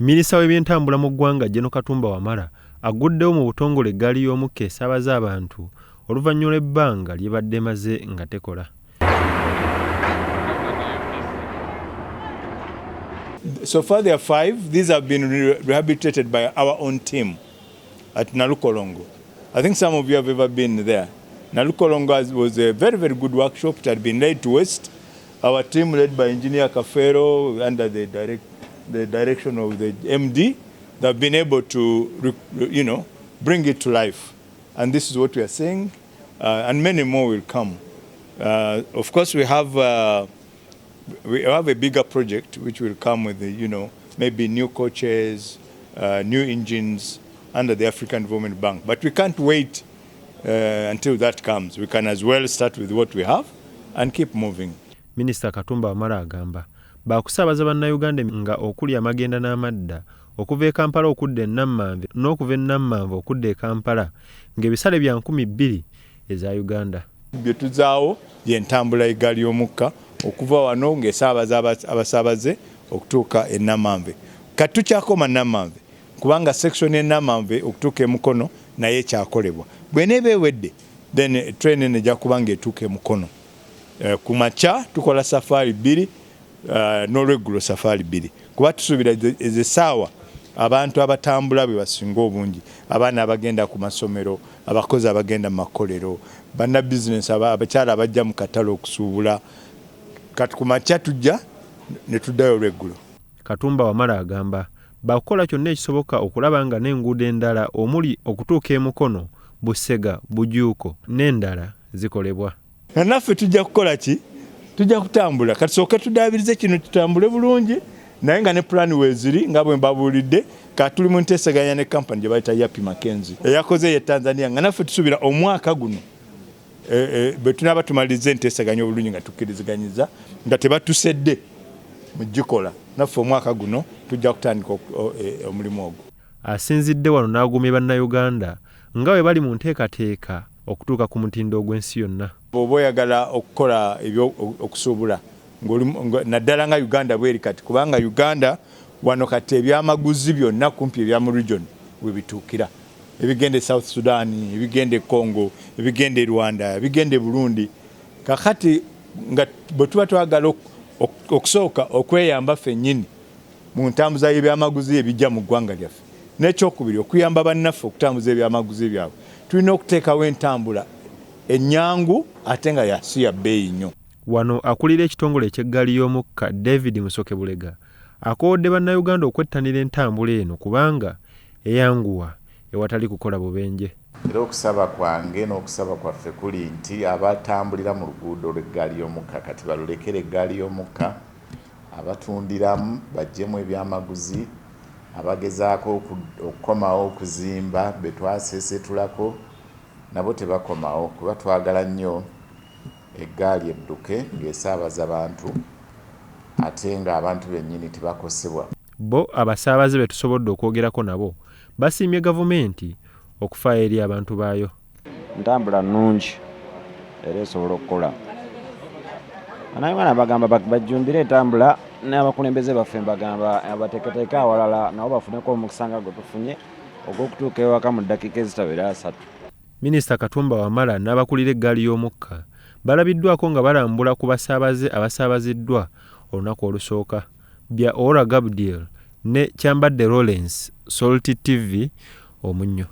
Minisita w'ebyentambula mu ggwanga General Katumba Wamala aguddewo mu butongole eggaali y'omukka esaabaza abantu oluvannyuma lw'ebbanga ly'ebadde maze nga tekola. So far there are 5. These have been rehabilitated by our own team at Nalukolongo. I think some of you have ever been there. Nalukolongo was a very, very good workshop. It had been laid to waste. Our team, led by Engineer Kafero, under the direction of the MD, they have been able to, bring it to life. And this is what we are seeing, and many more will come. Of course, we have a bigger project which will come with, maybe new coaches, new engines under the African Development Bank. But we can't wait until that comes. We can as well start with what we have and keep moving. Minisita Katumba Wamala agamba baakusaabaza bannayuganda nga okuli amagenda n'amadda okuva e Kampala okudda e Nammanve n'okuva e Nammanve okudda e Kampala ng'ebisale bya 2,000 eza Uganda. Bye tuzaawo y'entambula y'eggaali y'omukka okuva wano ng'esaabaza abasaabaze okutuuka e Nammanve. Kati tukyakoma Nammanve kubanga section y'e Nammanve okutuuka e Mukono naye kyakolebwa. Bw'eneeba ewedde then train ejja kuba ng'etuuka e Mukono. Ku makya tukola safari 2 n'olweggulo safari 2 kuba tusuubira ezo essaawa abantu abatambula bwe basinga obungi, abaana abagenda ku masomero, abakozi abagenda mu makolero, banna bizinesi abakyala abajja mu katale okusuubula. Kati ku makya tujja ne tuddayo olweggulo. Katumba Wamala agamba bakukola kyonna ekisoboka okulaba nga n'enguudo endala omuli okutuuka e Mukono, Busega, Bujuuko n'endala zikolebwa. Naffe tujja kukola ki? Tujja kutambula. Kati sooke tudaabirize kino tutambule bulungi naye nga ne plan weeziri nga bwe mbabuulidde. Kati tuli mu nteesaganya ne kampani gye bayita Yapi Mackenzie eyakoze ye Tanzania nga naffe tusuubira omwaka guno bwe tunaaba tumaliriza enteesaganya obulungi nga tukkiriziganyiza nga tebatusedde mu gikola naffe omwaka guno tujja kutandika omulimu ogwo. Asinzidde wano n'agumya bannayuganda nga bwe bali mu nteekateeka okutuuka ku mutindo ogw'ensi yonna. Bw'oba oyagala okukola okusuubula naddala nga Uganda bweri kati kubanga Uganda wano kati ebyamaguzi byonna kumpi ebya mu region we bituukira. Ebigenda e South Sudan, ebigenda e Congo, ebigenda e Rwanda, ebigenda e Burundi. Kakati nga bwe tuba twagala okusooka okweyamba ffennyini mu ntambuza y'ebyamaguzi ebijja mu ggwanga lyaffe. N'ekyokubiri okuyamba bannaffe okutambuza ebyamaguzi byabwe. Tulina okuteekawo entambula ennyangu ate nga yasi ya bbeeyi nnyo. Wano akulira ekitongole eky'eggaali y'omukka David Musoke-Bulega akoodde bannayuganda okwettanira entambula eno kubanga eyanguwa ewatali kukola bubenje. Era okusaba kwange n'okusaba kwaffe kuli nti abatambulira mu luguudo lw'eggaali y'omukka kati balulekere eggaali y'omukka, abatundiramu baggyemu ebyamaguzi, abagezaako okukomawo okuzimba be twaseesetulako nabo tebakomawo kuba twagala nnyo eggaali edduke ng'esaabaza abantu ate nga abantu bennyini tebakosebwa. Bo abasaabaze be tusobodde okwogerako nabo basiimye gavumenti okufaayo eri abantu baayo. Ntambula nnungi era esobola okukola. Bannayuganda bagamba bajjumbire entambula n'abakulembeze baffe bagamba abateeketeeke awalala nabo bafuneko omukisa nga gwe tufunye ogw'okutuuka ewaka mu ddakiika ezitawera 3. Minisita Katumba Wamala n'abakulira eggaali y'omukka balabiddwako nga balambula ku basaabaze abasaabaziddwa olunaku olusooka. Bya Ora Gabriel ne Kyambadde Lawrence, Salty TV, Omunnyo.